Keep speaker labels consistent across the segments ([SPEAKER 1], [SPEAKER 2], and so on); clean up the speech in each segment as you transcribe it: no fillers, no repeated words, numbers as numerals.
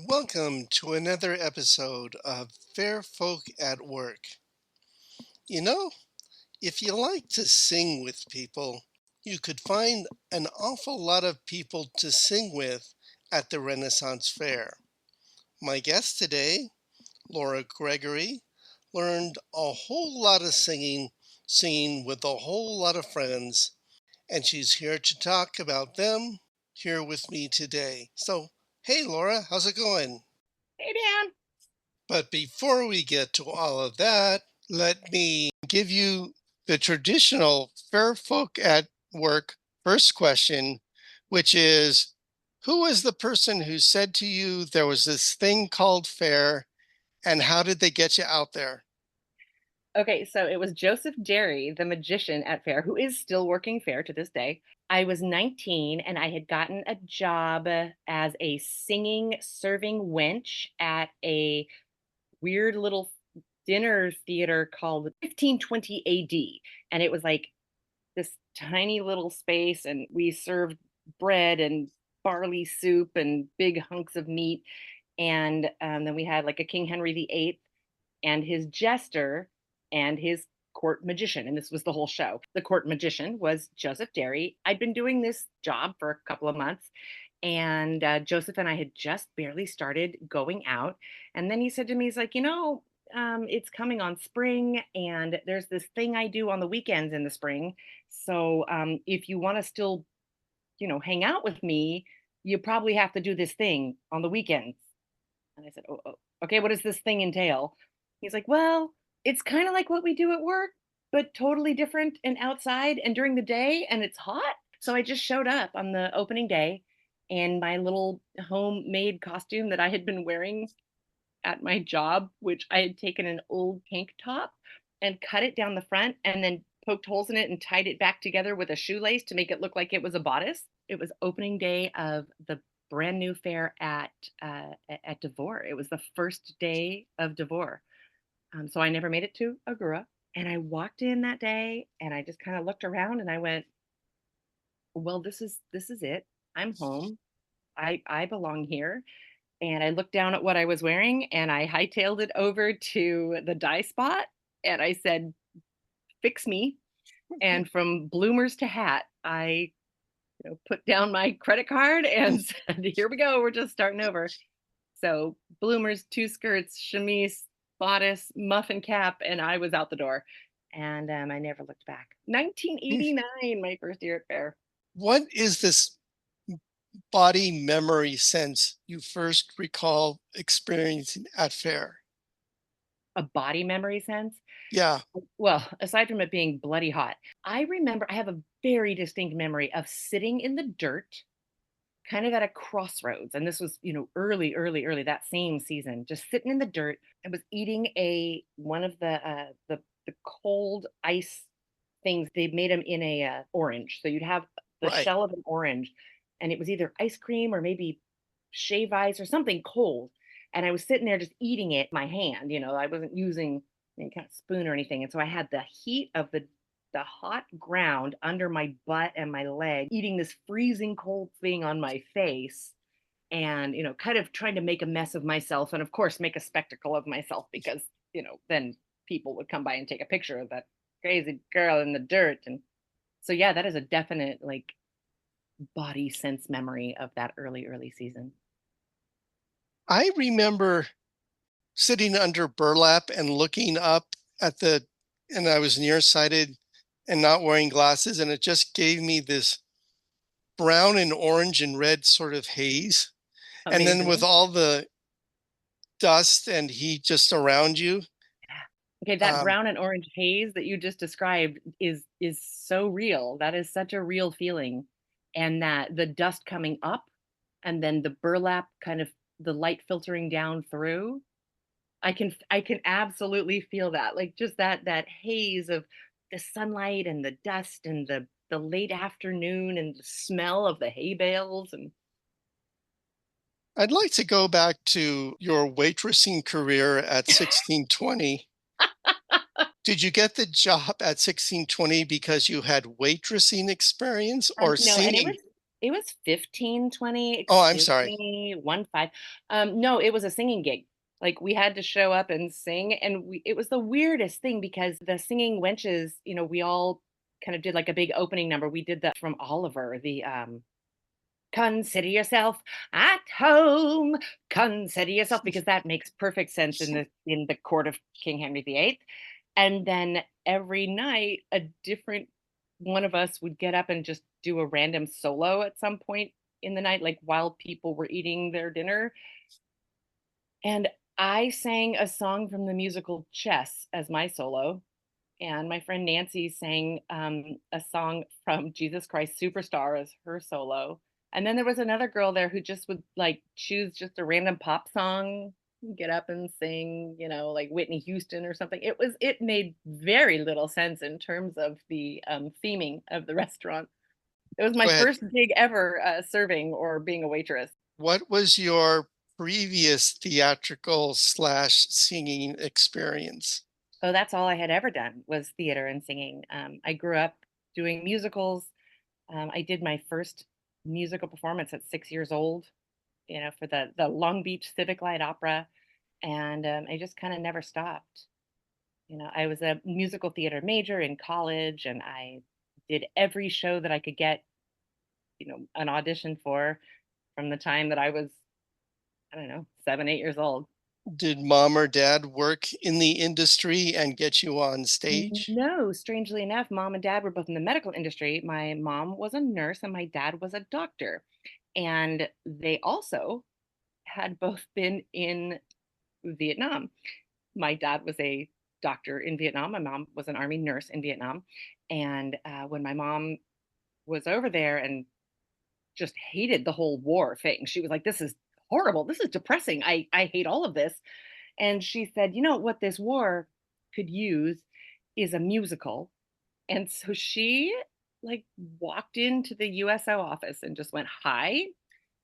[SPEAKER 1] Welcome to another episode of Fair Folk at Work. You know, if you like to sing with people, you could find an awful lot of people to sing with at the Renaissance Fair. My guest today, Laura Gregory, learned a whole lot of singing with a whole lot of friends, and she's here to talk about them here with me today. So, hey Laura, how's it going?
[SPEAKER 2] Hey, Dan.
[SPEAKER 1] But before we get to all of that, let me give you the traditional Fair Folk at Work first question, which is, who was the person who said to you there was this thing called fair, and how did they get you out there?
[SPEAKER 2] Okay, so it was Joseph Derry, the magician at Fair, who is still working Fair to this day. I was 19 and I had gotten a job as a singing serving wench at a weird little dinner theater called 1520 AD. And it was like this tiny little space, and we served bread and barley soup and big hunks of meat. And then we had like a King Henry VIII and his jester and his court magician. And this was the whole show. The court magician was Joseph Derry. I'd been doing this job for a couple of months. And Joseph and I had just barely started going out. And then he said to me, he's like, it's coming on spring, and there's this thing I do on the weekends in the spring. So if you want to still, hang out with me, you probably have to do this thing on the weekends. And I said, oh, okay, what does this thing entail? He's like, well, it's kind of like what we do at work, but totally different and outside and during the day, and it's hot. So I just showed up on the opening day in my little homemade costume that I had been wearing at my job, which I had taken an old tank top and cut it down the front and then poked holes in it and tied it back together with a shoelace to make it look like it was a bodice. It was opening day of the brand new fair at Devore. It was the first day of Devore. So I never made it to Agura. And I walked in that day and I just kind of looked around and I went, well, this is it. I'm home. I belong here. And I looked down at what I was wearing and I hightailed it over to the dye spot and I said, fix me. And from bloomers to hat, I put down my credit card and said, here we go. We're just starting over. So bloomers, two skirts, chemise, bodice, muffin cap, and I was out the door. And I never looked back. 1989, my first year at Fair.
[SPEAKER 1] What is this body memory sense you first recall experiencing at fair?
[SPEAKER 2] A body memory sense.
[SPEAKER 1] Yeah,
[SPEAKER 2] Well, aside from it being bloody hot, I remember I have a very distinct memory of sitting in the dirt, kind of at a crossroads. And this was, early, early, early that same season, just sitting in the dirt. I was eating one of the cold ice things. They made them in a orange. So you'd have the
[SPEAKER 1] right.
[SPEAKER 2] shell of an orange, and it was either ice cream or maybe shave ice or something cold. And I was sitting there just eating it in my hand. I wasn't using any kind of spoon or anything. And so I had the heat of the hot ground under my butt and my leg, eating this freezing cold thing on my face, and kind of trying to make a mess of myself, and of course make a spectacle of myself, because then people would come by and take a picture of that crazy girl in the dirt. And so yeah, that is a definite like body sense memory of that early season.
[SPEAKER 1] I remember sitting under burlap and looking up at and I was nearsighted and not wearing glasses, and it just gave me this brown and orange and red sort of haze. And then with
[SPEAKER 2] Amazing.
[SPEAKER 1] all the dust and heat just around you,
[SPEAKER 2] Okay, that
[SPEAKER 1] um,
[SPEAKER 2] brown and orange haze that you just described is so real. That is such a real feeling. And that the dust coming up and then the burlap kind of the light filtering down through. I can absolutely feel that. Like just that haze of the sunlight and the dust and the late afternoon and the smell of the hay bales. And
[SPEAKER 1] I'd like to go back to your waitressing career at 1620. Did you get the job at 1620 because you had waitressing experience or
[SPEAKER 2] no, and it was
[SPEAKER 1] singing?
[SPEAKER 2] It was 15, 20.
[SPEAKER 1] Oh, I'm
[SPEAKER 2] Excuse
[SPEAKER 1] sorry.
[SPEAKER 2] me, 1, 5. No, it was a singing gig. Like, we had to show up and sing, and it was the weirdest thing because the singing wenches, we all kind of did, like, a big opening number. We did that from Oliver, "Consider yourself at home, consider yourself," because that makes perfect sense in the court of King Henry VIII. And then every night, a different one of us would get up and just do a random solo at some point in the night, like, while people were eating their dinner, and I sang a song from the musical Chess as my solo, and my friend Nancy sang, a song from Jesus Christ Superstar as her solo, and then there was another girl there who just would, like, choose just a random pop song, get up and sing, like Whitney Houston or something. It made very little sense in terms of the, theming of the restaurant. It was my
[SPEAKER 1] Go ahead.
[SPEAKER 2] first gig ever, serving or being a waitress.
[SPEAKER 1] What was your previous theatrical slash singing experience?
[SPEAKER 2] Oh, that's all I had ever done was theater and singing. I grew up doing musicals. I did my first musical performance at 6 years old, for the Long Beach Civic Light Opera, and, I just kinda never stopped. I was a musical theater major in college, and I did every show that I could get, an audition for from the time that I was, I don't know, 7, 8 years old.
[SPEAKER 1] Did mom or dad work in the industry and get you on stage?
[SPEAKER 2] No, strangely enough, mom and dad were both in the medical industry. My mom was a nurse and my dad was a doctor. And they also had both been in Vietnam. My dad was a doctor in Vietnam. My mom was an army nurse in Vietnam. And when my mom was over there and just hated the whole war thing, she was like, "This is horrible. This is depressing. I hate all of this." And she said, "You know what this war could use is a musical." And so she, like, walked into the USO office and just went, "Hi,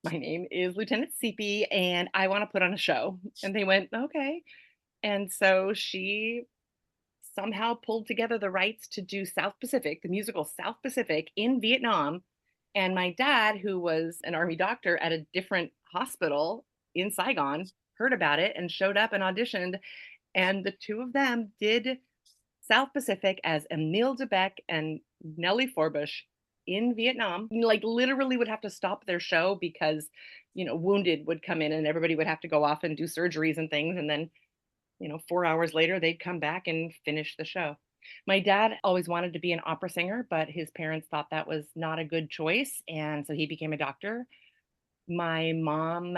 [SPEAKER 2] my name is Lieutenant CP, and I wanna put on a show." And they went, "Okay." And so she somehow pulled together the rights to do South Pacific, the musical South Pacific in Vietnam. And my dad, who was an army doctor at a different hospital in Saigon, heard about it and showed up and auditioned. And the two of them did South Pacific as Emile Debec and Nellie Forbush in Vietnam. Like, literally would have to stop their show because, wounded would come in and everybody would have to go off and do surgeries and things. And then, 4 hours later, they'd come back and finish the show. My dad always wanted to be an opera singer, but his parents thought that was not a good choice. And so he became a doctor. My mom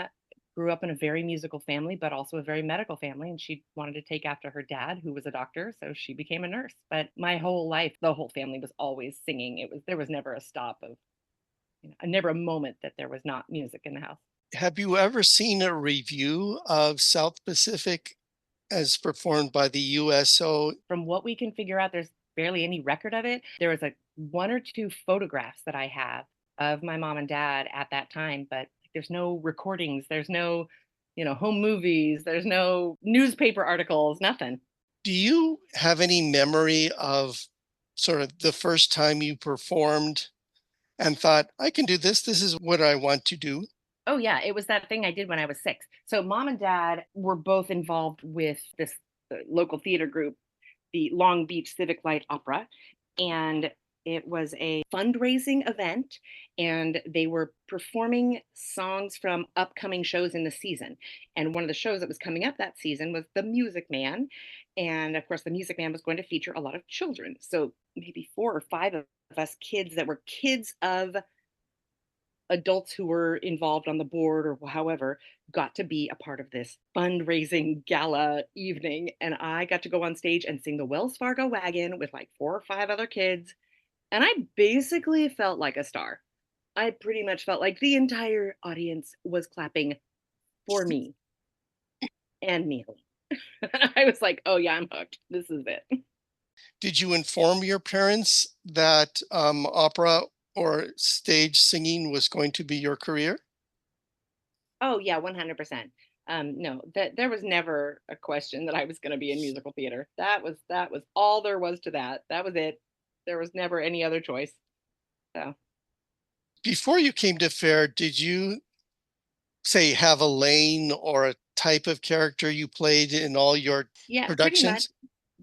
[SPEAKER 2] grew up in a very musical family, but also a very medical family, and she wanted to take after her dad, who was a doctor, so she became a nurse. But my whole life, the whole family was always singing. There was never a stop of, never a moment that there was not music in the house.
[SPEAKER 1] Have you ever seen a review of South Pacific as performed by the USO?
[SPEAKER 2] From what we can figure out, there's barely any record of it. There was like one or two photographs that I have of my mom and dad at that time, but there's no recordings, there's no, home movies, there's no newspaper articles, nothing.
[SPEAKER 1] Do you have any memory of sort of the first time you performed and thought, I can do this? This is what I want to do.
[SPEAKER 2] Oh yeah, it was that thing I did when I was 6. So mom and dad were both involved with this local theater group, the Long Beach Civic Light Opera, and it was a fundraising event, and they were performing songs from upcoming shows in the season. And one of the shows that was coming up that season was The Music Man, and of course The Music Man was going to feature a lot of children. So maybe 4 or 5 of us kids that were kids of adults who were involved on the board or however got to be a part of this fundraising gala evening, and I got to go on stage and sing the Wells Fargo wagon with like 4 or 5 other kids, and I basically felt like a star. I pretty much felt like the entire audience was clapping for me and Neil. I was like, oh yeah, I'm hooked, this is it.
[SPEAKER 1] Did you inform your parents that opera or stage singing was going to be your career?
[SPEAKER 2] Oh yeah, 100%. No, that there was never a question that I was going to be in musical theater. That was all there was to that. That was it. There was never any other choice. So
[SPEAKER 1] Before you came to fair, did you say have a lane or a type of character you played in all your
[SPEAKER 2] Yeah, pretty much
[SPEAKER 1] productions?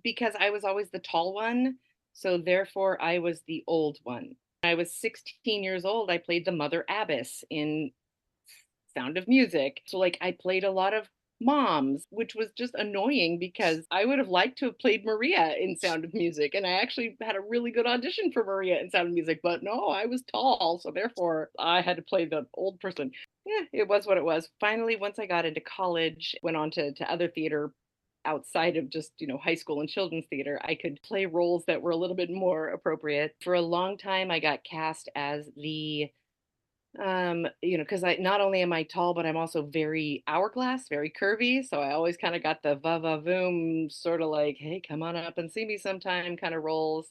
[SPEAKER 2] because I was always the tall one, so therefore I was the old one. When I was 16 years old, I played the Mother Abbess in Sound of Music. So, like, I played a lot of moms, which was just annoying because I would have liked to have played Maria in Sound of Music, and I actually had a really good audition for Maria in Sound of Music, but no, I was tall, so therefore I had to play the old person. Yeah, it was what it was. Finally, once I got into college, went on to other theater outside of just, high school and children's theater, I could play roles that were a little bit more appropriate. For a long time, I got cast as the because I not only am I tall, but I'm also very hourglass, very curvy. So I always kind of got the va va voom, sort of like, hey, come on up and see me sometime kind of roles.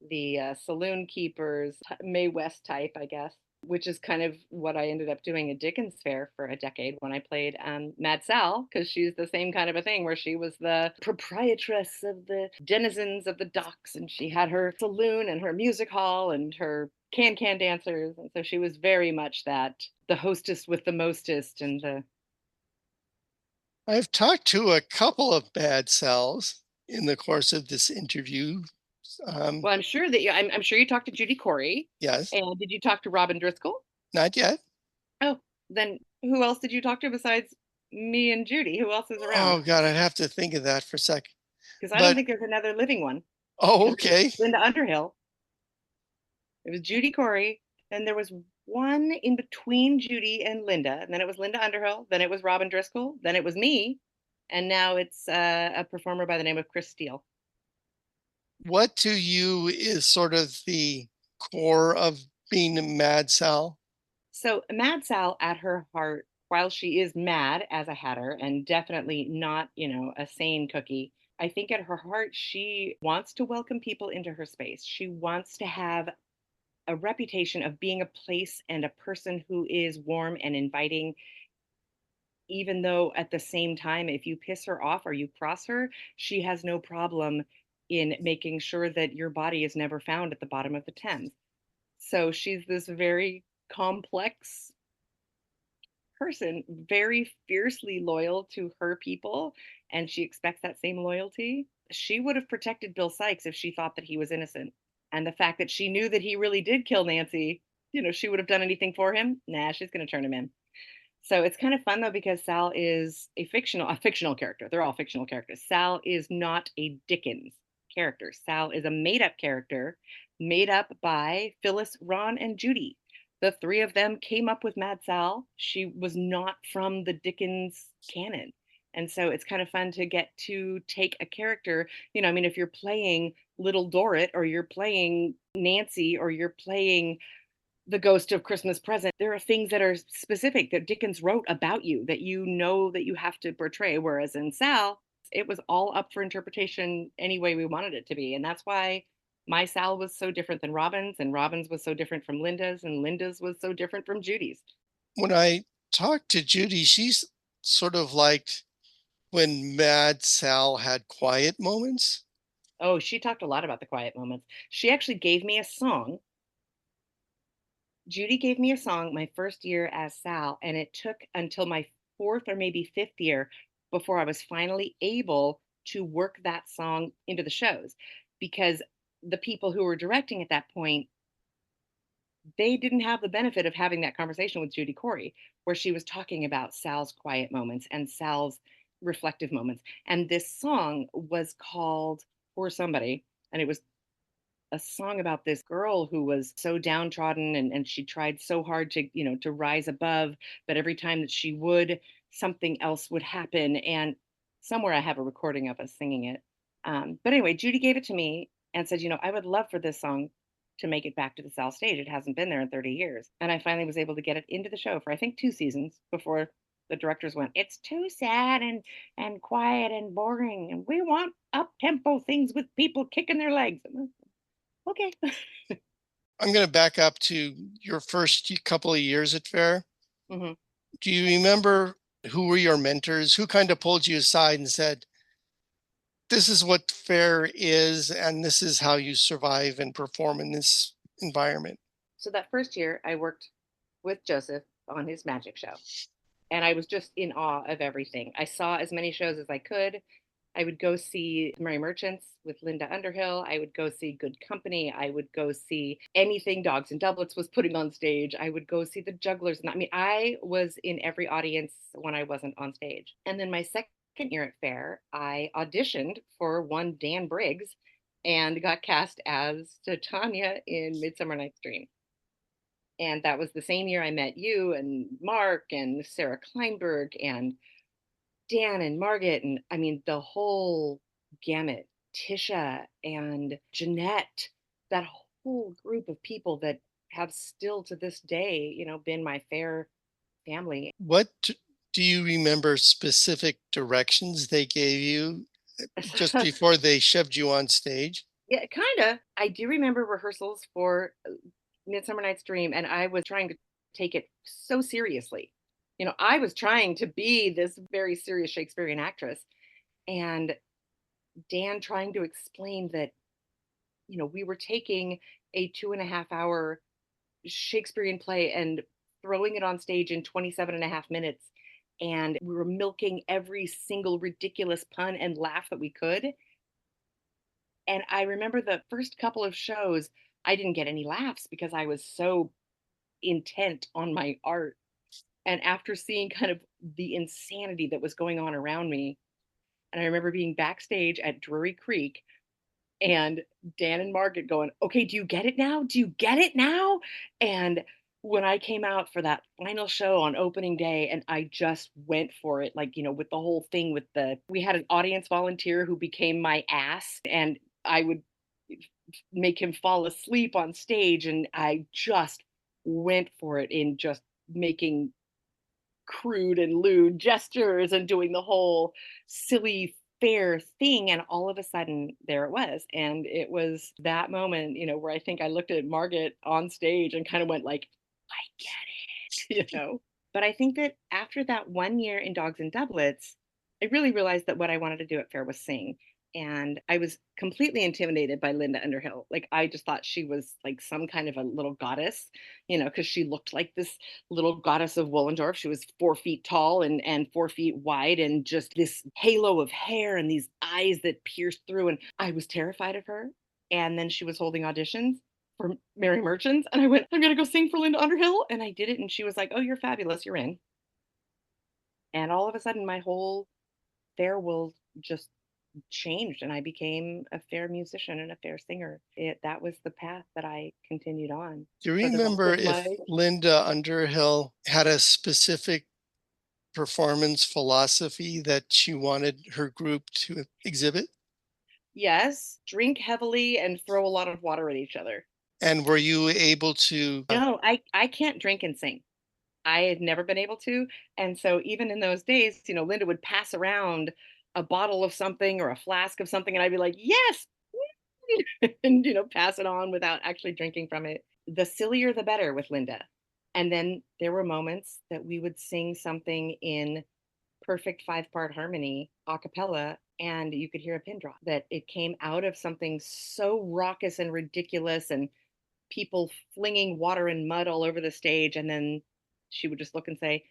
[SPEAKER 2] The saloon keepers, Mae West type, I guess, which is kind of what I ended up doing at Dickens Fair for a decade when I played Mad Sal, because she's the same kind of a thing where she was the proprietress of the denizens of the docks, and she had her saloon and her music hall and her can dancers, and so she was very much that the hostess with the mostest and the
[SPEAKER 1] I've talked to a couple of bad cells in the course of this interview. Um,
[SPEAKER 2] well, I'm sure you talked to Judy Corey,
[SPEAKER 1] yes,
[SPEAKER 2] and did you talk to Robin Driscoll?
[SPEAKER 1] not yet.
[SPEAKER 2] Oh, then who else did you talk to besides me and Judy? Who else is around?
[SPEAKER 1] Oh God, I'd have to think of that for a sec.
[SPEAKER 2] Because I don't
[SPEAKER 1] But
[SPEAKER 2] think there's another living one.
[SPEAKER 1] oh,
[SPEAKER 2] Because it was
[SPEAKER 1] okay.
[SPEAKER 2] Linda Underhill. It was Judy Corey. Then there was one in between Judy and Linda. And then it was Linda Underhill. Then it was Robin Driscoll. Then it was me. And now it's a performer by the name of Chris Steele.
[SPEAKER 1] What to you is sort of the core of being a Mad Sal?
[SPEAKER 2] So Mad Sal at her heart, while she is mad as a hatter and definitely not, a sane cookie, I think at her heart, she wants to welcome people into her space. She wants to have a reputation of being a place and a person who is warm and inviting, even though at the same time, if you piss her off or you cross her, she has no problem in making sure that your body is never found at the bottom of the Thames. So she's this very complex person, very fiercely loyal to her people, and she expects that same loyalty. She would have protected Bill Sykes if she thought that he was innocent. And the fact that she knew that he really did kill Nancy, she would have done anything for him. Nah, she's going to turn him in. So it's kind of fun though because Sal is a fictional character. They're all fictional characters. Sal is not a Dickens character. Sal is a made-up character made up by Phyllis, Ron, and Judy. The three of them came up with Mad Sal. She was not from the Dickens canon. And so it's kind of fun to get to take a character, I mean, if you're playing Little Dorrit or you're playing Nancy or you're playing the Ghost of Christmas Present, there are things that are specific that Dickens wrote about you that you know that you have to portray. Whereas in Sal, it was all up for interpretation any way we wanted it to be. And that's why my Sal was so different than Robin's, and Robin's was so different from Linda's, and Linda's was so different from Judy's.
[SPEAKER 1] When I talked to Judy, she's sort of like when Mad Sal had quiet moments.
[SPEAKER 2] Oh, she talked a lot about the quiet moments. She actually gave me a song. Judy gave me a song my first year as Sal, and it took until my fourth or maybe fifth year before I was finally able to work that song into the shows because the people who were directing at that point, they didn't have the benefit of having that conversation with Judy Corey, where she was talking about Sal's quiet moments and Sal's reflective moments. And this song was called For Somebody, and it was a song about this girl who was so downtrodden, and she tried so hard to rise above, but every time that she would, something else would happen. And somewhere I have a recording of us singing it. But anyway, Judy gave it to me and said, I would love for this song to make it back to the South stage. It hasn't been there in 30 years. And I finally was able to get it into the show for I think 2 seasons before the directors went, it's too sad and quiet and boring, and we want up tempo things with people kicking their legs. Okay.
[SPEAKER 1] I'm going to back up to your first couple of years at Fair.
[SPEAKER 2] Hmm.
[SPEAKER 1] Do you remember who were your mentors? Who kind of pulled you aside and said, this is what Fair is, and this is how you survive and perform in this environment?
[SPEAKER 2] So that first year, I worked with Joseph on his magic show, and I was just in awe of everything. I saw as many shows as I could. I would go see Merry Merchants with Linda Underhill. I would go see Good Company. I would go see anything Dogs and Doublets was putting on stage. I would go see the Jugglers. And I mean, I was in every audience when I wasn't on stage. And then my second year at Fair, I auditioned for one Dan Briggs and got cast as Titania in Midsummer Night's Dream. And that was the same year I met you and Mark and Sarah Kleinberg and Dan and Margaret, and I mean, the whole gamut, Tisha and Jeanette, that whole group of people that have still to this day, been my Fair family.
[SPEAKER 1] Do you remember specific directions they gave you just before they shoved you on stage?
[SPEAKER 2] Yeah, kind of. I do remember rehearsals for Midsummer Night's Dream, and I was trying to take it so seriously. I was trying to be this very serious Shakespearean actress, and Dan trying to explain that, we were taking a 2.5 hour Shakespearean play and throwing it on stage in 27 and a half minutes. And we were milking every single ridiculous pun and laugh that we could. And I remember the first couple of shows, I didn't get any laughs because I was so intent on my art. And after seeing kind of the insanity that was going on around me, and I remember being backstage at Drury Creek and Dan and Margaret going, "Okay, do you get it now? Do you get it now?" And when I came out for that final show on opening day and I just went for it, like, with the whole thing with we had an audience volunteer who became my ass and I would make him fall asleep on stage and I just went for it in just making crude and lewd gestures and doing the whole silly Fair thing, and all of a sudden there it was, and it was that moment, where I think I looked at Margaret on stage and kind of went like, I get it. But I think that after that 1 year in Dogs and Doublets, I really realized that what I wanted to do at Fair was sing. And I was completely intimidated by Linda Underhill. Like, I just thought she was like some kind of a little goddess, because she looked like this little goddess of Wollendorf. She was 4 feet tall and 4 feet wide, and just this halo of hair and these eyes that pierced through. And I was terrified of her. And then she was holding auditions for Mary Merchants, and I went, I'm gonna go sing for Linda Underhill, and I did it, and she was like, "Oh, you're fabulous, you're in." And all of a sudden, my whole Fair world just changed, and I became a Fair musician and a Fair singer. That was the path that I continued on
[SPEAKER 1] Do you
[SPEAKER 2] for the rest
[SPEAKER 1] remember
[SPEAKER 2] of
[SPEAKER 1] if
[SPEAKER 2] my.
[SPEAKER 1] Linda Underhill had a specific performance philosophy that she wanted her group to exhibit?
[SPEAKER 2] Yes, drink heavily and throw a lot of water at each other.
[SPEAKER 1] And were you able to
[SPEAKER 2] No, I can't drink and sing. I had never been able to, and so even in those days, Linda would pass around a bottle of something or a flask of something, and I'd be like, "Yes!" and, pass it on without actually drinking from it. The sillier, the better with Linda. And then there were moments that we would sing something in perfect five-part harmony a cappella, and you could hear a pin drop, that it came out of something so raucous and ridiculous and people flinging water and mud all over the stage. And then she would just look and say,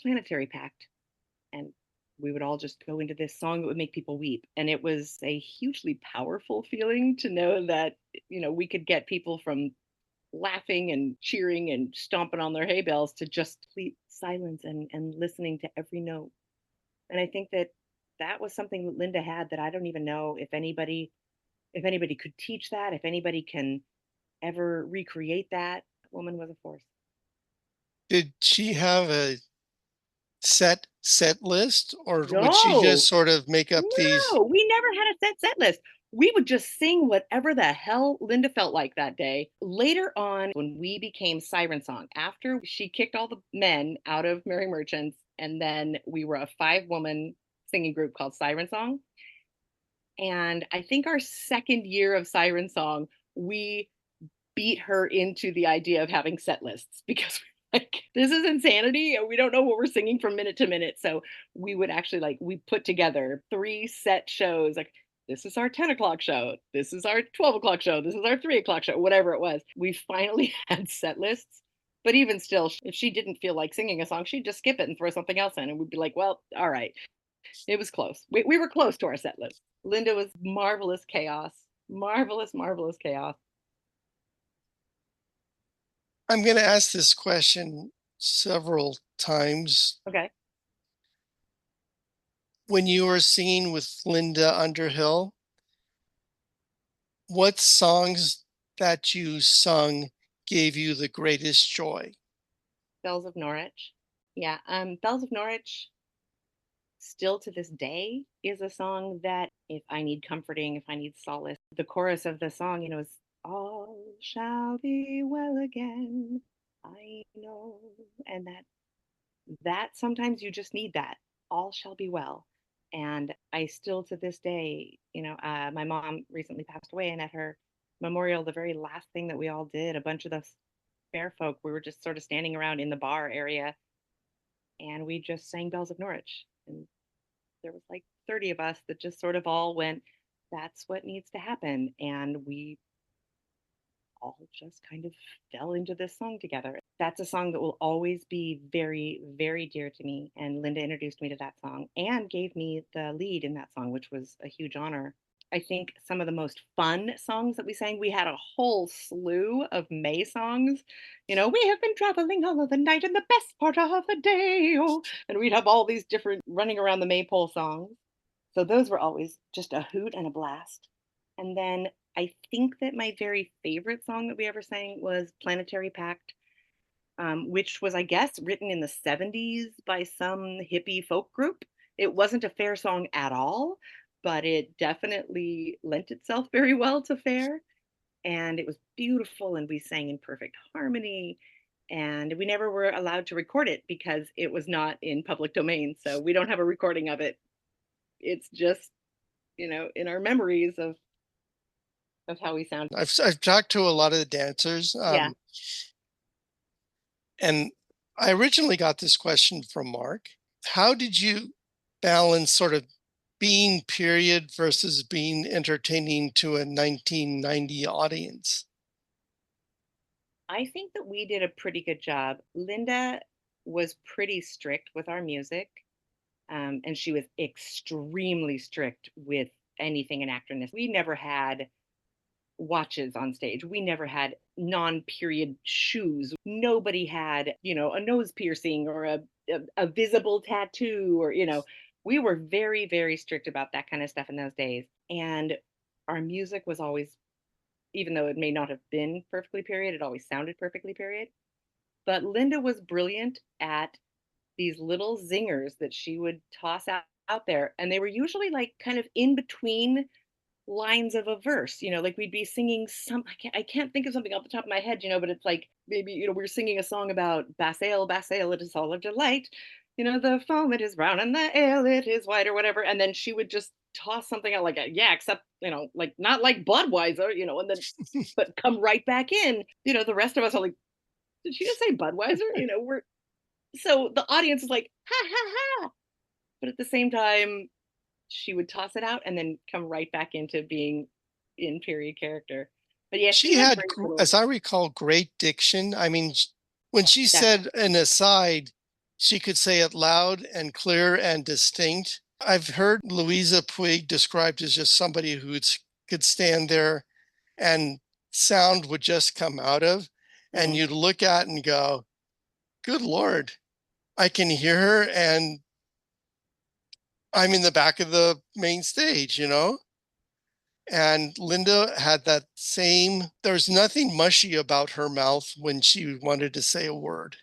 [SPEAKER 2] Planetary Pact. And we would all just go into this song that would make people weep. And it was a hugely powerful feeling to know that, we could get people from laughing and cheering and stomping on their hay bales to just complete silence and listening to every note. And I think that that was something that Linda had that I don't even know if anybody could teach that, if anybody can ever recreate that. Woman was a force.
[SPEAKER 1] did she have a set list, or would she just
[SPEAKER 2] No,
[SPEAKER 1] sort of make up these?
[SPEAKER 2] no, we never had a set list. We would just sing whatever the hell Linda felt like that day. Later on, when we became Siren Song, after she kicked all the men out of Merry Merchants, and then we were a 5-woman singing group called Siren Song. And I think our second year of Siren Song, we beat her into the idea of having set lists because like, this is insanity and we don't know what we're singing from minute to minute. So we would actually, like, we put together 3 set shows. Like, This is our 10 o'clock show. This is our 12 o'clock show. This is our 3 o'clock show, whatever it was. We finally had set lists. But even still, if she didn't feel like singing a song, she'd just skip it and throw something else in. And we'd be like, well, all right. It was close. We were close to our set list. Linda was marvelous chaos. Marvelous, marvelous chaos.
[SPEAKER 1] I'm going to ask this question several times.
[SPEAKER 2] Okay.
[SPEAKER 1] When you were singing with Linda Underhill, what songs that you sung gave you the greatest joy?
[SPEAKER 2] Bells of Norwich. Yeah. Bells of Norwich still to this day is a song that if I need comforting, if I need solace, the chorus of the song, is all shall be well again. I know. And that sometimes you just need that. All shall be well. And I still to this day, my mom recently passed away, and at her memorial, the very last thing that we all did, a bunch of us fair folk, we were just sort of standing around in the bar area, and we just sang Bells of Norwich. And there was like 30 of us that just sort of all went, that's what needs to happen. And we all just kind of fell into this song together. That's a song that will always be very, very dear to me. And Linda introduced me to that song and gave me the lead in that song, which was a huge honor. I think some of the most fun songs that we sang, we had a whole slew of May songs. We have been traveling all of the night and the best part of the day. Oh, and we'd have all these different running around the maypole songs. So those were always just a hoot and a blast. And then I think that my very favorite song that we ever sang was Planetary Pact, which was, I guess, written in the 70s by some hippie folk group. It wasn't a fair song at all, but it definitely lent itself very well to fair. And it was beautiful, and we sang in perfect harmony. And we never were allowed to record it because it was not in public domain. So we don't have a recording of it. It's just, in our memories of how we sound.
[SPEAKER 1] I've talked to a lot of the dancers,
[SPEAKER 2] Yeah.
[SPEAKER 1] and I originally got this question from Mark. How did you balance sort of being period versus being entertaining to a 1990 audience?
[SPEAKER 2] I think that we did a pretty good job. Linda was pretty strict with our music, and she was extremely strict with anything in actorness. We never had watches on stage. We never had non-period shoes. Nobody had, a nose piercing or a visible tattoo, or, we were very, very strict about that kind of stuff in those days. And our music was always, even though it may not have been perfectly period, it always sounded perfectly period. But Linda was brilliant at these little zingers that she would toss out there. And they were usually like kind of in between lines of a verse, like we'd be singing I can't think of something off the top of my head, but it's like maybe, we're singing a song about bass ale, it is all of delight. The foam it is brown and the ale it is white, or whatever. And then she would just toss something out like yeah, except, like not like Budweiser, and then but come right back in. The rest of us are like, did she just say Budweiser? We're so the audience is like, ha ha ha. But at the same time, she would toss it out and then come right back into being in period character. But yeah, she
[SPEAKER 1] She
[SPEAKER 2] had
[SPEAKER 1] had,
[SPEAKER 2] great little.
[SPEAKER 1] as I recall, great diction. I mean, when she
[SPEAKER 2] Definitely.
[SPEAKER 1] said an aside, she could say it loud and clear and distinct. I've heard Louisa Puig described as just somebody who could stand there and sound would just come out of, and
[SPEAKER 2] Mhm.
[SPEAKER 1] you'd look at and go, good Lord, I can hear her and I'm in the back of the main stage. And Linda had that same, there's nothing mushy about her mouth when she wanted to say a word.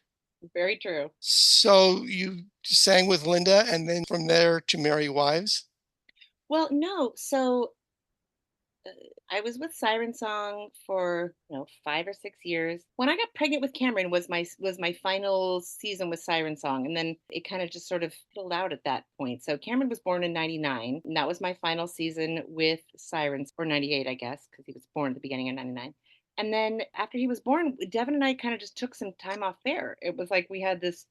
[SPEAKER 2] Very true.
[SPEAKER 1] So you sang with Linda and then from there to Merry Wives?
[SPEAKER 2] Well, no. So uh, I was with Siren Song for 5 or 6 years. When I got pregnant with Cameron was my final season with Siren Song, and then it kind of just sort of fiddled out at that point. So Cameron was born in '99, and that was my final season with Sirens, or '98, I guess, because he was born at the beginning of '99. And then after he was born, Devin and I kind of just took some time off there. It was like we had this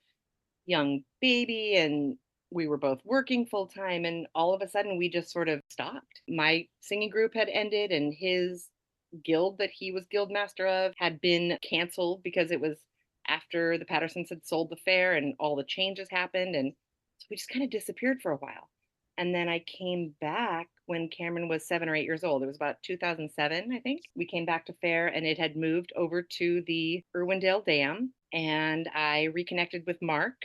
[SPEAKER 2] young baby, and we were both working full time, and all of a sudden we just sort of stopped. My singing group had ended, and his guild that he was guild master of had been canceled because it was after the Pattersons had sold the fair and all the changes happened. And so we just kind of disappeared for a while. And then I came back when Cameron was 7 or 8 years old. It was about 2007, I think. We came back to fair and it had moved over to the Irwindale Dam. And I reconnected with Mark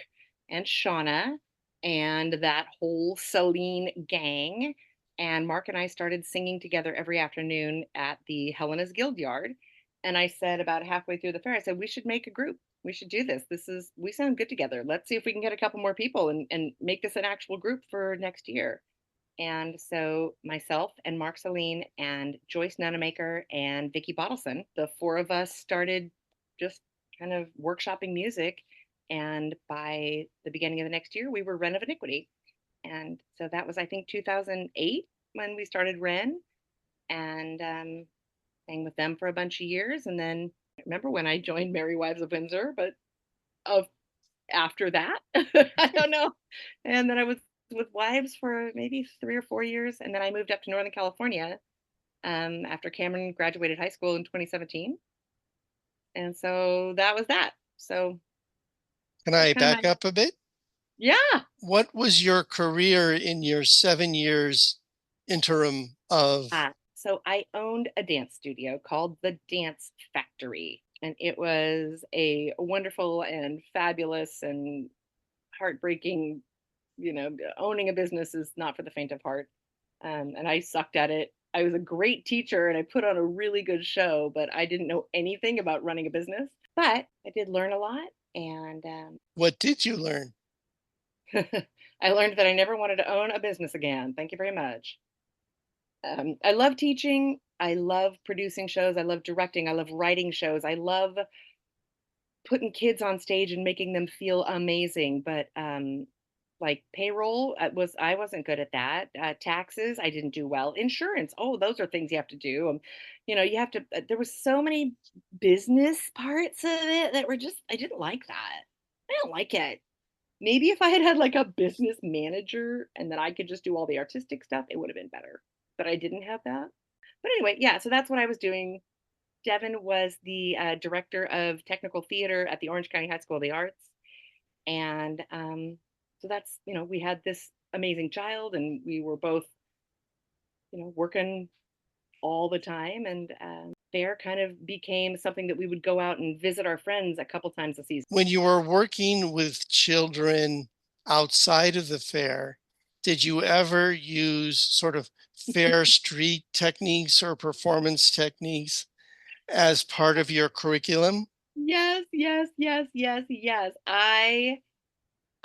[SPEAKER 2] and Shauna and that whole Celine gang. And Mark and I started singing together every afternoon at the Helena's Guild Yard. And I said about halfway through the fair, I said, we should make a group. We should do this. We sound good together. Let's see if we can get a couple more people and make this an actual group for next year. And so myself and Mark Celine and Joyce Nunamaker and Vicky Bottleson, the four of us started just kind of workshopping music. And by the beginning of the next year, we were Ren of Iniquity. And so that was, I think, 2008 when we started Ren, and sang with them for a bunch of years. And then I remember when I joined Merry Wives of Windsor, but of after that, I don't know. And then I was with Wives for maybe 3 or 4 years, and then I moved up to Northern California after Cameron graduated high school in 2017, and so that was that. So
[SPEAKER 1] Can
[SPEAKER 2] that's
[SPEAKER 1] I
[SPEAKER 2] kind of
[SPEAKER 1] back
[SPEAKER 2] my
[SPEAKER 1] up a bit?
[SPEAKER 2] yeah.
[SPEAKER 1] What was your career in your 7 years interim of
[SPEAKER 2] So I owned a dance studio called the Dance Factory, and it was a wonderful and fabulous and heartbreaking. Owning a business is not for the faint of heart, and I sucked at it. I was a great teacher, and I put on a really good show, but I didn't know anything about running a business. But I did learn a lot, and
[SPEAKER 1] what did you learn?
[SPEAKER 2] I learned that I never wanted to own a business again. Thank you very much. I love teaching. I love producing shows. I love directing. I love writing shows. I love putting kids on stage and making them feel amazing. But like payroll, I wasn't good at that. Taxes, I didn't do well. Insurance, oh, those are things you have to do. You have to. There was so many business parts of it that were just I didn't like that. I don't like it. Maybe if I had had like a business manager and then I could just do all the artistic stuff, it would have been better. But I didn't have that. But anyway, yeah, so that's what I was doing. Devin was the director of technical theater at the Orange County High School of the Arts. And so we had this amazing child and we were both, working all the time. And fair kind of became something that we would go out and visit our friends a couple times a season.
[SPEAKER 1] When you were working with children outside of the fair, did you ever use sort of fair street techniques or performance techniques as part of your curriculum?
[SPEAKER 2] Yes, yes, yes, yes, yes.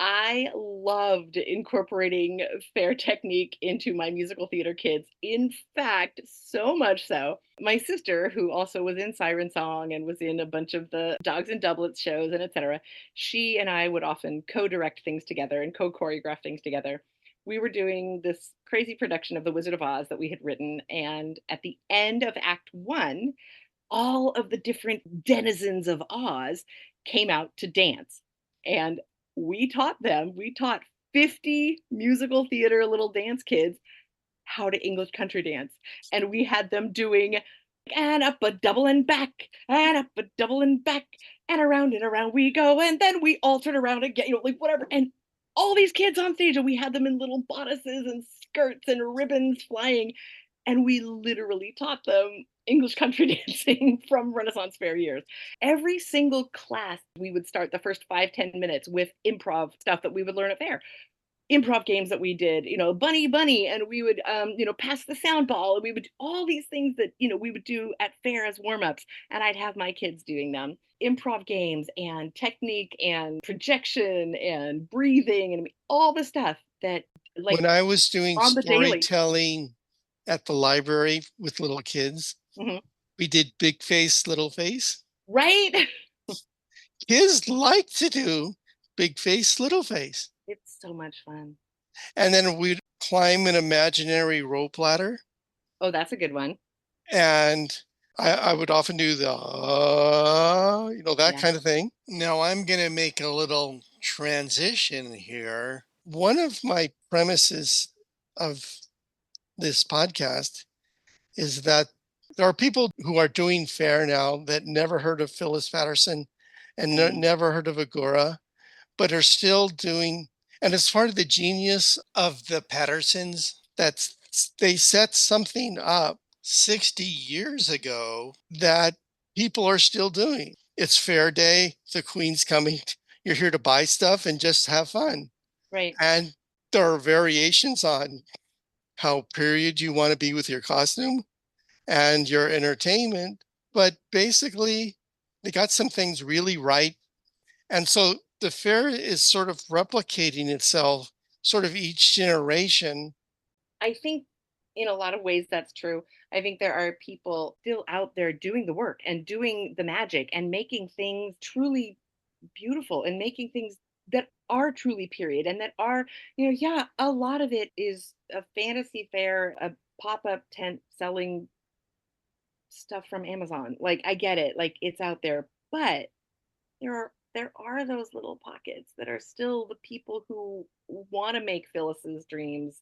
[SPEAKER 2] I loved incorporating fair technique into my musical theater kids. In fact, so much so, my sister, who also was in Siren Song and was in a bunch of the Dogs and Doublets shows and etc., she and I would often co-direct things together and co-choreograph things together. We were doing this crazy production of The Wizard of Oz that we had written, and at the end of Act One, all of the different denizens of Oz came out to dance. And we taught 50 musical theater little dance kids how to English country dance. And we had them doing and up a double and back, and up a double and back, and around we go. And then we altered around again, like whatever. And all these kids on stage, and we had them in little bodices and skirts and ribbons flying. And we literally taught them English country dancing from Renaissance Fair years. Every single class, we would start the first 5, 10 minutes with improv stuff that we would learn at fair. Improv games that we did, bunny bunny, and we would pass the sound ball, and we would do all these things that we would do at fair as warm-ups, and I'd have my kids doing them. Improv games and technique and projection and breathing and all the stuff that like
[SPEAKER 1] When I was doing
[SPEAKER 2] on the daily.
[SPEAKER 1] storytelling at the library with little kids,
[SPEAKER 2] Mhm.
[SPEAKER 1] we did big face, little face.
[SPEAKER 2] Right.
[SPEAKER 1] Kids like to do big face, little face.
[SPEAKER 2] It's so much fun.
[SPEAKER 1] And then we'd climb an imaginary rope ladder.
[SPEAKER 2] Oh, that's a good one.
[SPEAKER 1] And I would often do that
[SPEAKER 2] Yeah.
[SPEAKER 1] kind of thing. Now I'm going to make a little transition here. One of my premises of this podcast is that there are people who are doing fair now that never heard of Phyllis Patterson and
[SPEAKER 2] Mhm.
[SPEAKER 1] never heard of Agora, but are still doing. And it's part of the genius of the Pattersons that they set something up 60 years ago that people are still doing. It's fair day. The Queen's coming. You're here to buy stuff and just have fun.
[SPEAKER 2] Right.
[SPEAKER 1] And there are variations on how period you want to be with your costume and your entertainment. But basically, they got some things really right. And so the fair is sort of replicating itself, sort of each generation.
[SPEAKER 2] I think in a lot of ways that's true. I think there are people still out there doing the work and doing the magic and making things truly beautiful and making things that are truly period and that are, yeah, a lot of it is a fantasy fair, a pop-up tent selling stuff from Amazon. Like I get it, like it's out there, but there are those little pockets that are still the people who want to make Phyllis's dreams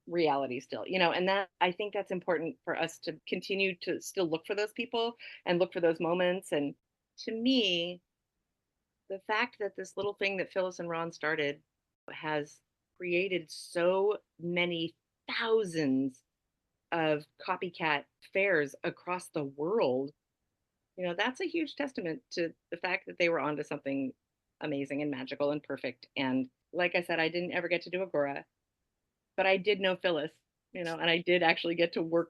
[SPEAKER 2] reality still, and that I think that's important for us to continue to still look for those people and look for those moments. And to me, the fact that this little thing that Phyllis and Ron started has created so many thousands of copycat fairs across the world, that's a huge testament to the fact that they were onto something amazing and magical and perfect. And like I said, I didn't ever get to do Agora, but I did know Phyllis, and I did actually get to work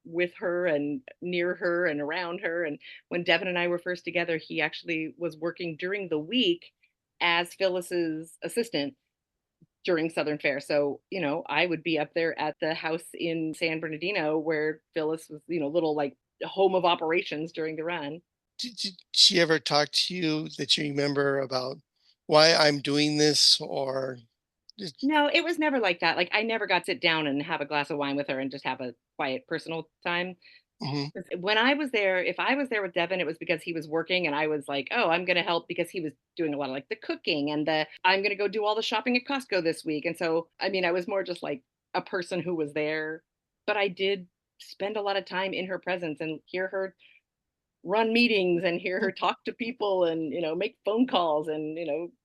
[SPEAKER 2] with her and near her and around her. And when Devin and I were first together, he actually was working during the week as Phyllis's assistant during Southern Fair. So, I would be up there at the house in San Bernardino where Phyllis was, little like home of operations during the run.
[SPEAKER 1] Did she ever talk to you that you remember about why I'm doing this or just,
[SPEAKER 2] No, it was never like that. Like I never got to sit down and have a glass of wine with her and just have a quiet personal time.
[SPEAKER 1] mhm.
[SPEAKER 2] 'Cause when I was there, if I was there with Devin, it was because he was working and I was like, "Oh, I'm gonna help," because he was doing a lot of like the cooking and I'm gonna go do all the shopping at Costco this week. And so, I mean, I was more just like a person who was there, but I did spend a lot of time in her presence and hear her run meetings and hear her talk to people and make phone calls and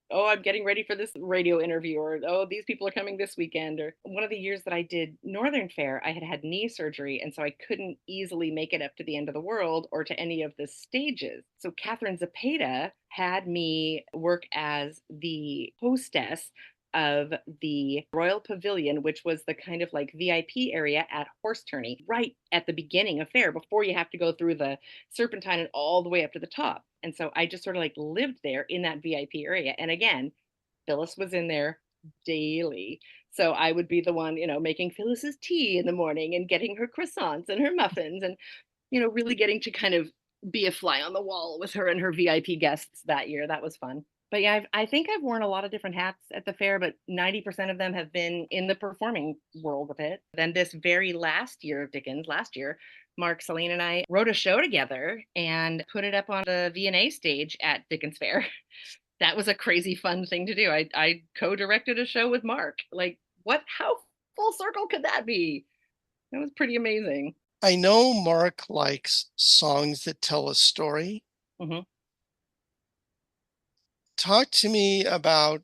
[SPEAKER 2] oh, I'm getting ready for this radio interview, or oh, these people are coming this weekend. Or one of the years that I did Northern Fair, I had had knee surgery and so I couldn't easily make it up to the end of the world or to any of the stages. So Catherine Zapata had me work as the hostess of the Royal Pavilion, which was the kind of like VIP area at horse tourney, right at the beginning of fair before you have to go through the serpentine and all the way up to the top. And so I just sort of like lived there in that VIP area. And again, Phyllis was in there daily. So I would be the one, making Phyllis's tea in the morning and getting her croissants and her muffins and, really getting to kind of be a fly on the wall with her and her VIP guests that year. That was fun. But yeah, I think I've worn a lot of different hats at the fair, but 90% of them have been in the performing world of it. Then this very last year of Dickens, last year, Mark, Celine, and I wrote a show together and put it up on the V&A stage at Dickens Fair. That was a crazy fun thing to do. I co-directed a show with Mark. Like, what? How full circle could that be? That was pretty amazing.
[SPEAKER 1] I know Mark likes songs that tell a story.
[SPEAKER 2] Hmm.
[SPEAKER 1] Talk to me about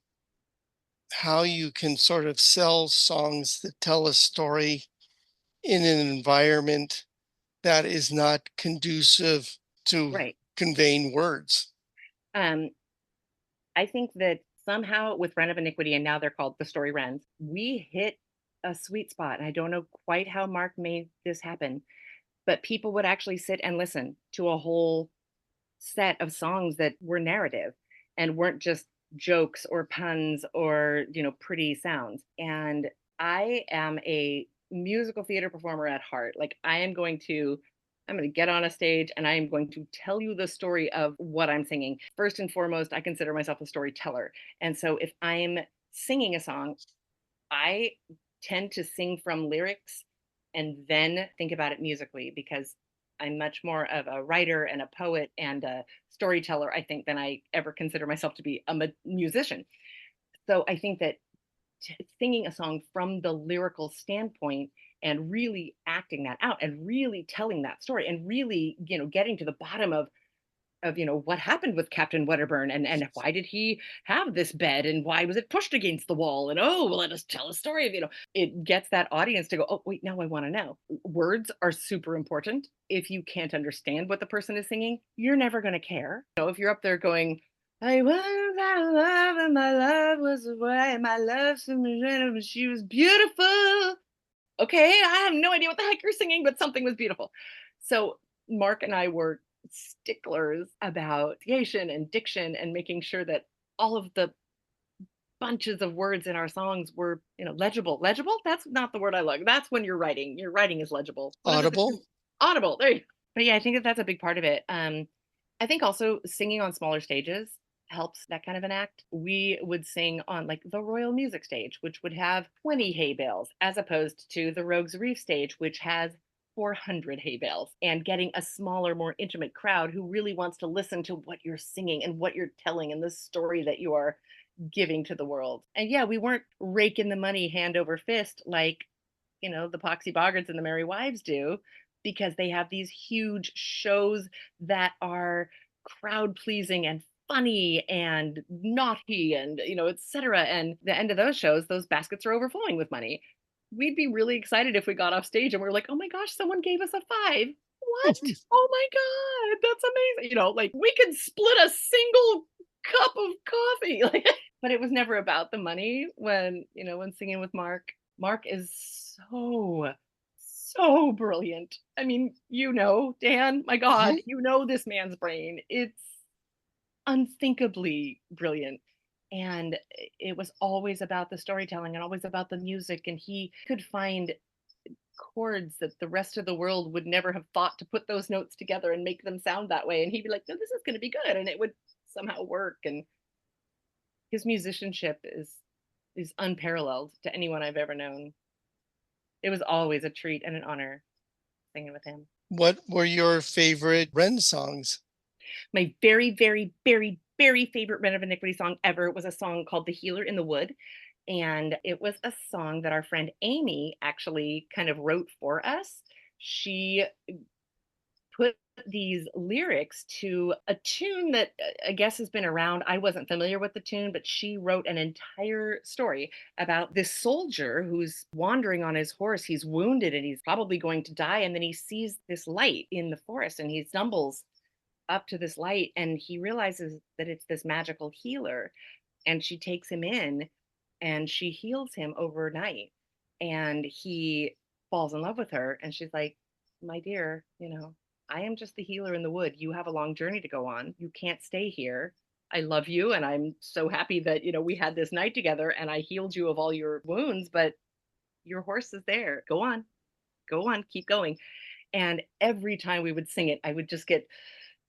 [SPEAKER 1] how you can sort of sell songs that tell a story in an environment that is not conducive to
[SPEAKER 2] Right.
[SPEAKER 1] conveying words.
[SPEAKER 2] Um, I think that somehow with Ren of Iniquity, and now they're called The Story Wrens, we hit a sweet spot. And I don't know quite how Mark made this happen, but people would actually sit and listen to a whole set of songs that were narrative and weren't just jokes or puns or, pretty sounds. And I am a musical theater performer at heart. Like I'm going to get on a stage and I am going to tell you the story of what I'm singing. First and foremost, I consider myself a storyteller. And so if I'm singing a song, I tend to sing from lyrics and then think about it musically because I'm much more of a writer and a poet and a storyteller, I think, than I ever consider myself to be a musician. So I think that singing a song from the lyrical standpoint and really acting that out and really telling that story and really, getting to the bottom of what happened with Captain Wedderburn and why did he have this bed and why was it pushed against the wall and oh well, let us tell a story of it gets that audience to go, oh wait, now I want to know. Words are super important. If you can't understand what the person is singing, you're never going to care. If you're up there going, I was out of love and my love was away, my love she was beautiful. Okay, I have no idea what the heck you're singing, but something was beautiful. So Mark and I were sticklers about pronunciation and diction and making sure that all of the bunches of words in our songs were, legible. Legible? That's not the word I like. That's when you're writing. Your writing is legible. What is it?
[SPEAKER 1] Audible?
[SPEAKER 2] Audible. There you go. But yeah, I think that that's a big part of it. I think also singing on smaller stages helps that kind of an act. We would sing on like the Royal Music Stage, which would have 20 hay bales, as opposed to the Rogues Reef Stage, which has 400 hay bales, and getting a smaller, more intimate crowd who really wants to listen to what you're singing and what you're telling and the story that you are giving to the world. And yeah, we weren't raking the money hand over fist like, the Poxy Boggarts and the Merry Wives do, because they have these huge shows that are crowd pleasing and funny and naughty and, et cetera. And the end of those shows, those baskets are overflowing with money. We'd be really excited if we got off stage and we were like, oh my gosh, someone gave us a five. What? Oh my God, that's amazing. Like we could split a single cup of coffee. Like, but it was never about the money when singing with Mark. Mark is so brilliant. I mean, Dan, my God,
[SPEAKER 1] Mhm.
[SPEAKER 2] this man's brain. It's unthinkably brilliant. And it was always about the storytelling and always about the music. And he could find chords that the rest of the world would never have thought to put those notes together and make them sound that way. And he'd be like, no, this is going to be good. And it would somehow work. And his musicianship is unparalleled to anyone I've ever known. It was always a treat and an honor singing with him.
[SPEAKER 1] What were your favorite Ren songs?
[SPEAKER 2] My very, very, very, very favorite Ren of Iniquity song ever was a song called The Healer in the Wood. And it was a song that our friend Amy actually kind of wrote for us. She put these lyrics to a tune that I guess has been around. I wasn't familiar with the tune, but she wrote an entire story about this soldier who's wandering on his horse. He's wounded and he's probably going to die. And then he sees this light in the forest and he stumbles up to this light and he realizes that it's this magical healer. And she takes him in and she heals him overnight. And he falls in love with her. And she's like, my dear, I am just the healer in the wood. You have a long journey to go on. You can't stay here. I love you. And I'm so happy that, we had this night together and I healed you of all your wounds, but your horse is there. Go on, keep going. And every time we would sing it, I would just get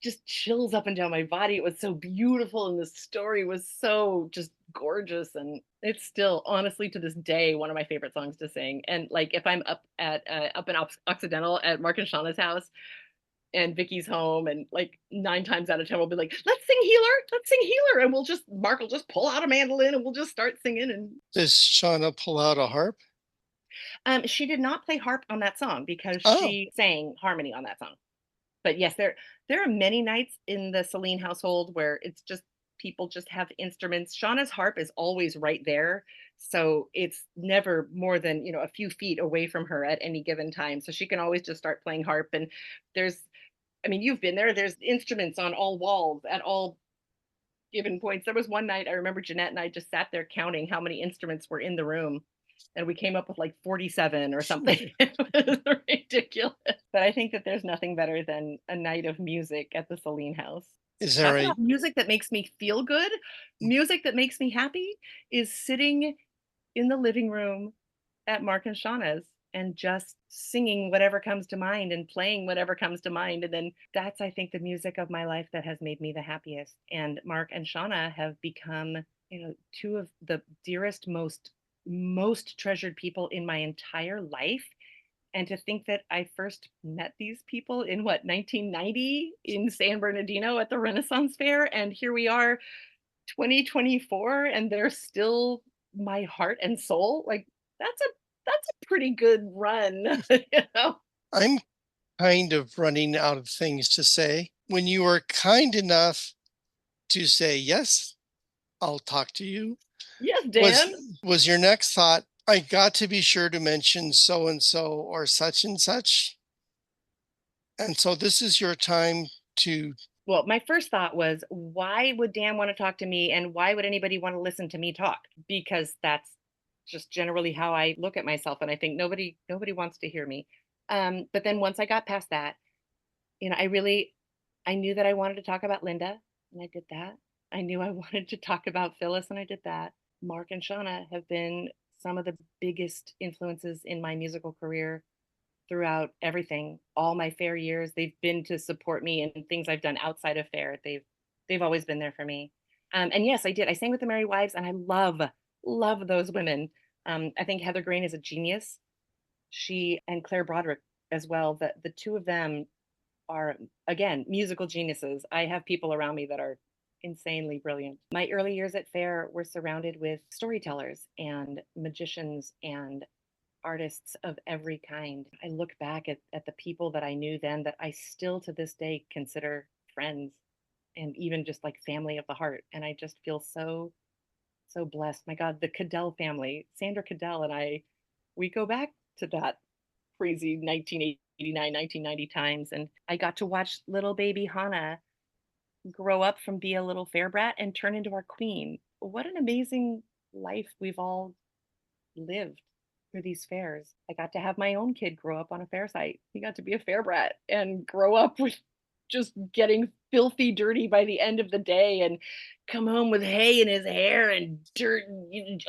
[SPEAKER 2] just chills up and down my body. It was so beautiful and the story was so just gorgeous, and it's still honestly to this day one of my favorite songs to sing. And like if I'm up in Occidental at Mark and Shauna's house and Vicky's home, and like 9 times out of 10 we'll be like, let's sing healer, and Mark will just pull out a mandolin and we'll just start singing. And
[SPEAKER 1] Does Shauna pull out a harp?
[SPEAKER 2] she did not play harp on that song because
[SPEAKER 1] Oh,
[SPEAKER 2] she sang harmony on that song. But yes, there are many nights in the Celine household where it's just people just have instruments. Shauna's harp is always right there, so it's never more than, a few feet away from her at any given time. So she can always just start playing harp. And there's I mean, you've been there. There's instruments on all walls at all given points. There was one night I remember Jeanette and I just sat there counting how many instruments were in the room, and we came up with like 47 or something. It was ridiculous. But I think that there's nothing better than a night of music at the Celine house.
[SPEAKER 1] is there
[SPEAKER 2] Talk
[SPEAKER 1] a
[SPEAKER 2] about music that makes me feel good. Music that makes me happy is sitting in the living room at Mark and Shauna's and just singing whatever comes to mind and playing whatever comes to mind. And then that's, I think, the music of my life that has made me the happiest. And Mark and Shauna have become, two of the dearest, most treasured people in my entire life. And to think that I first met these people in 1990 in San Bernardino at the Renaissance Fair. And here we are 2024 and they're still my heart and soul, like, that's a pretty good run, you know?
[SPEAKER 1] I'm kind of running out of things to say. When you were kind enough to say, yes, I'll talk to you,
[SPEAKER 2] Yes,
[SPEAKER 1] was
[SPEAKER 2] Dan.
[SPEAKER 1] was your next thought, I got to be sure to mention so and so or such and such? And so this is your time to.
[SPEAKER 2] Well, my first thought was, why would Dan wanna talk to me, and why would anybody wanna listen to me talk? Because that's just generally how I look at myself, and I think nobody wants to hear me. But then once I got past that, you know, I knew that I wanted to talk about Linda, and I did that. I knew I wanted to talk about Phyllis, and I did that. Mark and Shauna have been some of the biggest influences in my musical career throughout everything, all my fair years. They've been to support me in things I've done outside of fair. They've always been there for me. And yes, I did. I sang with the Merry Wives, and I love those women. I think Heather Green is a genius. She and Claire Broderick as well. The two of them are, again, musical geniuses. I have people around me that are insanely brilliant. My early years at fair were surrounded with storytellers and magicians and artists of every kind. I look back at the people that I knew then that I still to this day consider friends and even just like family of the heart. And I just feel so blessed. My God, the Cadell family, Sandra Cadell and I, we go back to that crazy 1989, 1990 times. And I got to watch little baby Hannah grow up from be a little fair brat and turn into our queen. What an amazing life we've all lived through these fairs. I got to have my own kid grow up on a fair site. He got to be a fair brat and grow up with just getting filthy dirty by the end of the day and come home with hay in his hair and dirt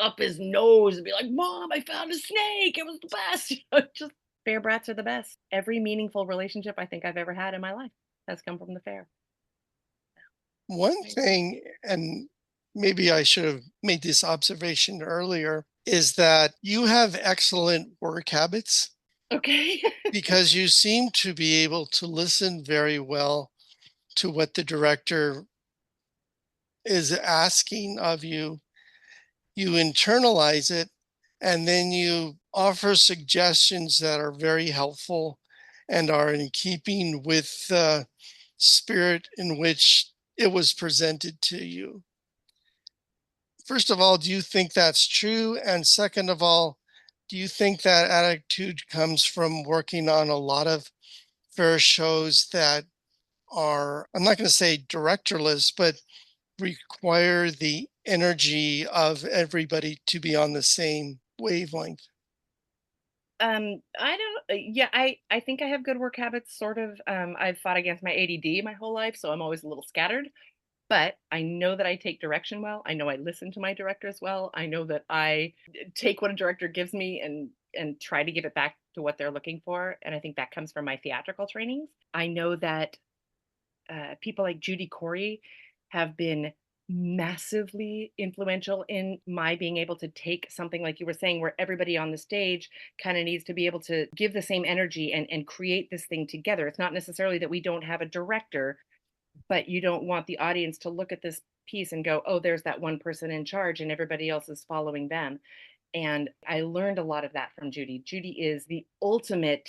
[SPEAKER 2] up his nose and be like, Mom, I found a snake. It was the best. Just fair brats are the best. Every meaningful relationship I think I've ever had in my life has come from the fair.
[SPEAKER 1] One thing, and maybe I should have made this observation earlier, is that you have excellent work habits
[SPEAKER 2] Okay.
[SPEAKER 1] because you seem to be able to listen very well to what the director is asking of you. You internalize it, and then you offer suggestions that are very helpful and are in keeping with the spirit in which it was presented to you. First of all, do you think that's true? And second of all, do you think that attitude comes from working on a lot of fair shows that are, I'm not going to say directorless, but require the energy of everybody to be on the same wavelength?
[SPEAKER 2] I don't yeah, I think I have good work habits sort of. I've fought against my ADD my whole life, so I'm always a little scattered, but I know that I take direction well. I know I listen to my directors well. I know that I take what a director gives me and try to give it back to what they're looking for, and I think that comes from my theatrical trainings. I know that people like Judy Corey have been massively influential in my being able to take something like you were saying, where everybody on the stage kind of needs to be able to give the same energy and create this thing together. It's not necessarily that we don't have a director, but you don't want the audience to look at this piece and go, oh, there's that one person in charge and everybody else is following them. And I learned a lot of that from Judy. Judy is the ultimate,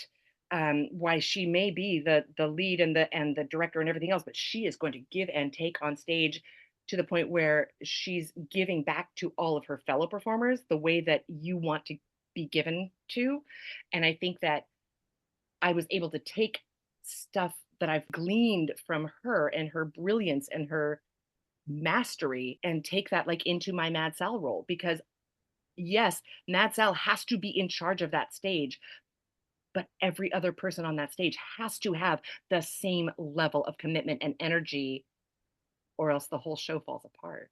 [SPEAKER 2] why she may be the lead and the director and everything else, but she is going to give and take on stage to the point where she's giving back to all of her fellow performers the way that you want to be given to. And I think that I was able to take stuff that I've gleaned from her and her brilliance and her mastery and take that like into my Mad Sal role, because yes, Mad Sal has to be in charge of that stage, but every other person on that stage has to have the same level of commitment and energy, or else the whole show falls apart.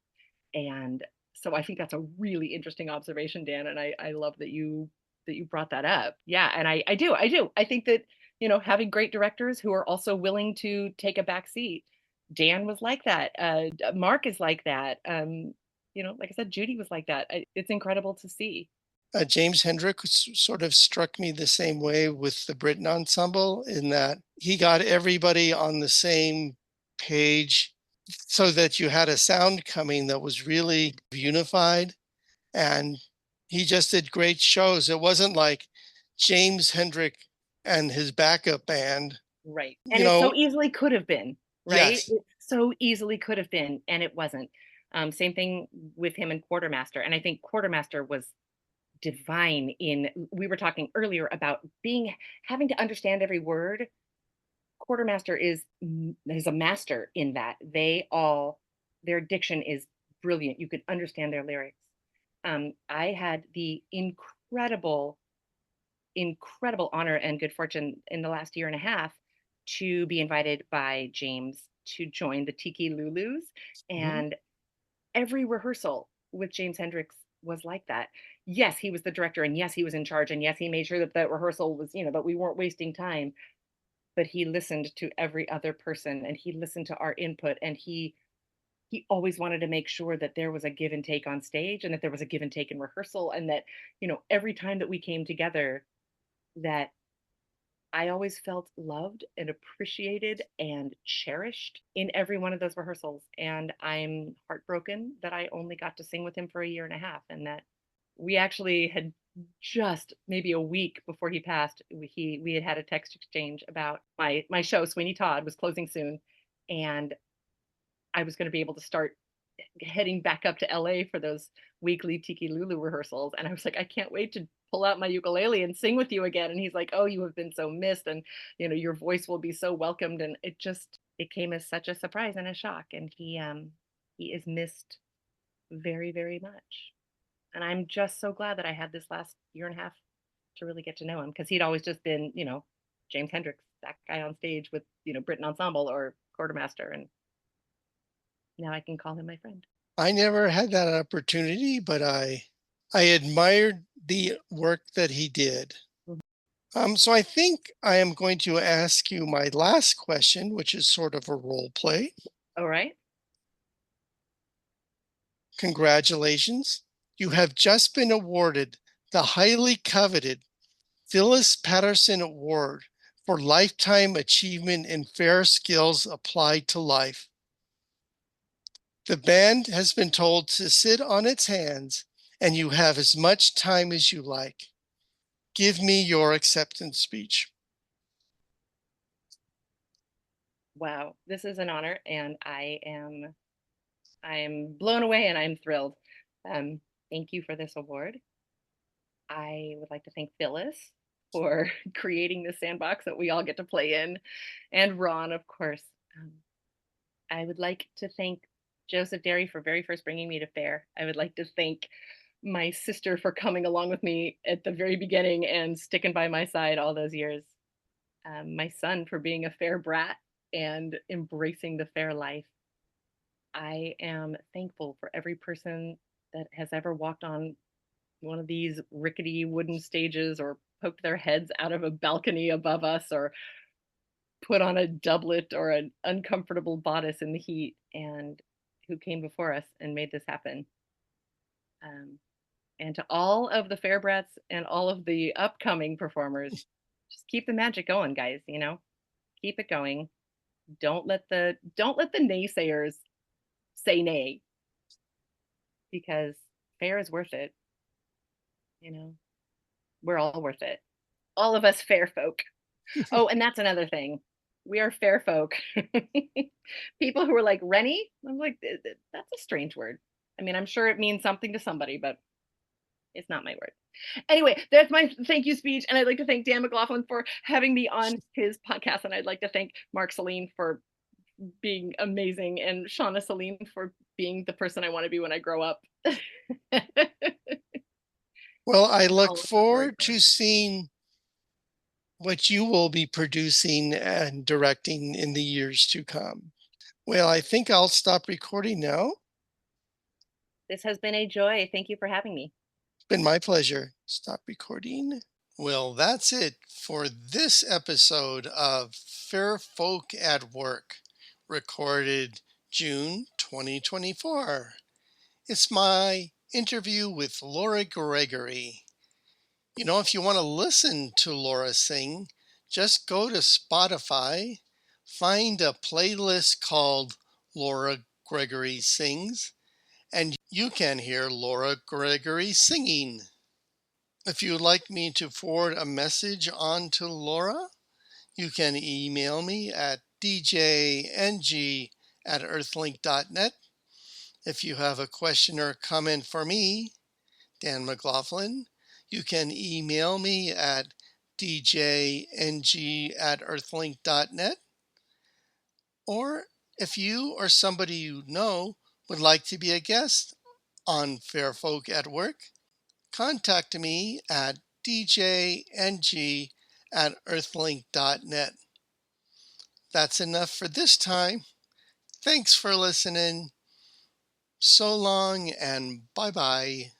[SPEAKER 2] And so I think that's a really interesting observation, Dan, and I love that you brought that up. Yeah, and I do. I think that, you know, having great directors who are also willing to take a back seat. Dan was like that. Mark is like that. You know, like I said, Judy was like that. It's incredible to see.
[SPEAKER 1] James Hendrick sort of struck me the same way with the Britain Ensemble in that he got everybody on the same page so that you had a sound coming that was really unified. and he just did great shows. It wasn't like James Hendrick and his backup band,
[SPEAKER 2] Right. And
[SPEAKER 1] you
[SPEAKER 2] it
[SPEAKER 1] know.
[SPEAKER 2] so easily could have been, right?
[SPEAKER 1] Yes.
[SPEAKER 2] It so easily could have been, and it wasn't. Same thing with him and Quartermaster. And I think Quartermaster was divine in we were talking earlier about being having to understand every word. Quartermaster is a master in that. Their diction is brilliant. You could understand their lyrics. I had the incredible honor and good fortune in the last year and a half to be invited by James to join the Tiki Lulus.
[SPEAKER 1] Mhm.
[SPEAKER 2] And every rehearsal with James Hendricks was like that. Yes, he was the director, and yes, he was in charge, and yes, he made sure that that rehearsal was, that we weren't wasting time. But he listened to every other person, and he listened to our input, and he always wanted to make sure that there was a give and take on stage, and that there was a give and take in rehearsal, and that every time that we came together, that I always felt loved and appreciated and cherished in every one of those rehearsals. And I'm heartbroken that I only got to sing with him for a year and a half, and that we actually had just maybe a week before he passed, we had a text exchange about my show Sweeney Todd was closing soon, and I was going to be able to start heading back up to LA for those weekly Tiki Lulu rehearsals. And I was like, I can't wait to pull out my ukulele and sing with you again. And he's like, oh, you have been so missed. And, your voice will be so welcomed. And it came as such a surprise and a shock. And he is missed very, very much. And I'm just so glad that I had this last year and a half to really get to know him because he'd always just been, James Hendricks, that guy on stage with, Britain Ensemble or Quartermaster. And now I can call him my friend.
[SPEAKER 1] I never had that opportunity, but I admired the work that he did. So I think I am going to ask you my last question, which is sort of a role play.
[SPEAKER 2] All right.
[SPEAKER 1] Congratulations. You have just been awarded the highly coveted Phyllis Patterson Award for Lifetime Achievement in Fair Skills Applied to Life. The band has been told to sit on its hands, and you have as much time as you like. Give me your acceptance speech.
[SPEAKER 2] Wow, this is an honor, and I'm blown away and I'm thrilled. Um, Thank you for this award. I would like to thank Phyllis for creating this sandbox that we all get to play in, and Ron, of course. Um, I would like to thank Joseph Derry for very first bringing me to fair. I would like to thank my sister for coming along with me at the very beginning and sticking by my side all those years. My son for being a fair brat and embracing the fair life. I am thankful for every person that has ever walked on one of these rickety wooden stages or poked their heads out of a balcony above us or put on a doublet or an uncomfortable bodice in the heat and who came before us and made this happen. Um, and to all of the fair brats and all of the upcoming performers, just keep the magic going, guys, keep it going. Don't let the naysayers say nay because fair is worth it, you know. We're all worth it. All of us fair folk. Oh, and that's another thing. We are fair folk. People who are like Rennie, I'm like, That's a strange word." I mean, I'm sure it means something to somebody, but it's not my word. Anyway, that's my thank you speech, and I'd like to thank Dan McLaughlin for having me on his podcast, and I'd like to thank Mark Celine for being amazing, and Shauna Celine for being the person I want to be when I grow up.
[SPEAKER 1] Well, I look
[SPEAKER 2] All of the word
[SPEAKER 1] forward to
[SPEAKER 2] fun.
[SPEAKER 1] seeing what you will be producing and directing in the years to come. Well, I think I'll stop recording now.
[SPEAKER 2] This has been a joy. Thank you for having me.
[SPEAKER 1] It's been my pleasure. Stop recording. Well, that's it for this episode of Fair Folk at Work, recorded June 2024. It's my interview with Laura Gregory. If you want to listen to Laura sing, just go to Spotify, find a playlist called Laura Gregory Sings, and you can hear Laura Gregory singing. If you'd like me to forward a message on to Laura, you can email me at djng@earthlink.net. If you have a question or comment for me, Dan McLaughlin, you can email me at djng@earthlink.net. Or if you or somebody you know would like to be a guest on Fair Folk at Work, contact me at djng@earthlink.net. That's enough for this time. Thanks for listening. So long and bye bye.